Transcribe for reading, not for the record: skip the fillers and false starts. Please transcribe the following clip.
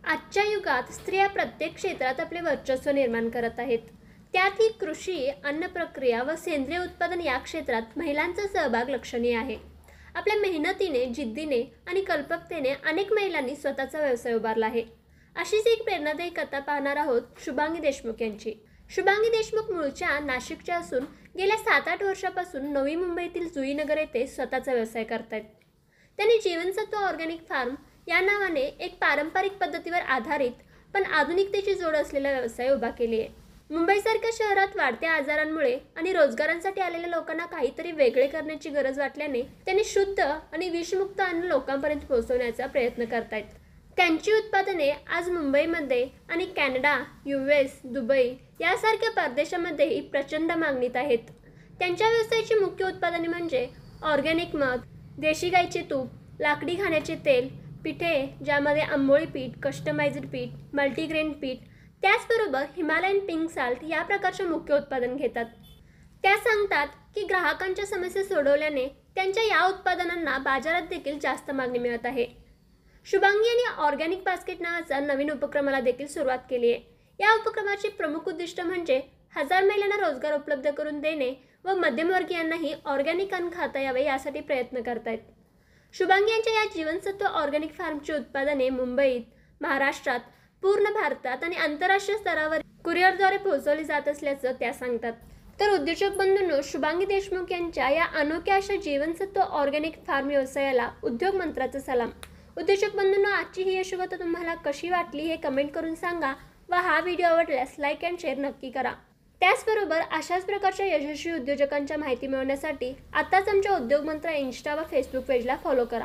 आजच्या युगात स्त्रिया प्रत्येक क्षेत्रात आपले वर्चस्व निर्माण करत आहेत. त्यातही कृषी, अन्न प्रक्रिया व सेंद्रिय उत्पादन या क्षेत्रात महिलांचा सहभाग लक्षणीय आहे. आपल्या मेहनतीने, जिद्दीने आणि कल्पकतेने अनेक महिलांनी स्वतःचा व्यवसाय उभारला आहे. अशीच एक प्रेरणादायी कथा पाहणार आहोत शुभांगी देशमुख यांची. शुभांगी देशमुख मूळच्या नाशिकच्या असून गेल्या 7-8 वर्षापासून नवी मुंबईतील जुईनगर येथे स्वतःचा व्यवसाय करतायत. त्यांनी जीवनसत्व ऑर्गॅनिक फार्म या नावाने एक पारंपरिक पद्धतीवर आधारित पण आधुनिकतेची जोड असलेला व्यवसाय उभा केली आहे. मुंबईसारख्या शहरात वाढत्या आजारांमुळे आणि रोजगारांसाठी आलेल्या लोकांना काहीतरी वेगळे करण्याची गरज वाटल्याने त्यांनी शुद्ध आणि विषमुक्त अन्न लोकांपर्यंत पोहोचवण्याचा प्रयत्न करतायत. त्यांची उत्पादने आज मुंबईमध्ये आणि कॅनडा, US, दुबई यासारख्या परदेशामध्येही प्रचंड मागणीत आहेत. त्यांच्या व्यवसायाची मुख्य उत्पादने म्हणजे ऑर्गॅनिक मध, देशी गाईचे तूप, लाकडी खाण्याचे तेल, पिठे ज्यामध्ये आंबोळी पीठ, कस्टमाइज्ड पीठ, मल्टीग्रेन पीठ, त्याचबरोबर हिमालयन पिंक साल्ट या प्रकारचे मुख्य उत्पादन घेतात. त्या सांगतात की ग्राहकांच्या समस्या सोडवल्याने त्यांच्या या उत्पादनांना बाजारात देखील जास्त मागणी मिळत आहे. शुभांगी यांनी ऑर्गॅनिक बास्केट नावाचा नवीन उपक्रमाला देखील सुरुवात केली आहे. या उपक्रमाचे प्रमुख उद्दिष्ट म्हणजे 1000 महिलांना रोजगार उपलब्ध करून देणे व मध्यमवर्गीयांनाही ऑर्गॅनिक अन्न खाता यावे यासाठी प्रयत्न करतायत. शुभांगी यांच्या या जीवनसत्व ऑर्गॅनिक फार्मची उत्पादने मुंबईत, महाराष्ट्रात, पूर्ण भारतात आणि आंतरराष्ट्रीय स्तरावर कुरिअरद्वारे पोहोचवली जात असल्याचं त्या सांगतात. तर उद्योजक बंधूंनो, शुभांगी देशमुख यांच्या या अनोख्या अशा जीवनसत्व ऑर्गॅनिक फार्म व्यवसायाला उद्योग मंत्राचा सलाम. उद्योजक बंधूंनो, आजची ही यशोगाथा तुम्हाला कशी वाटली हे कमेंट करून सांगा व हा व्हिडिओ आवडल्यास लाईक अँड शेअर नक्की करा. त्याचबरोबर अशाच प्रकारच्या यशस्वी उद्योजकांच्या माहिती मिळवण्यासाठी आताच आमच्या उद्योग मंत्र इन्स्टा व फेसबुक पेजला फॉलो करा.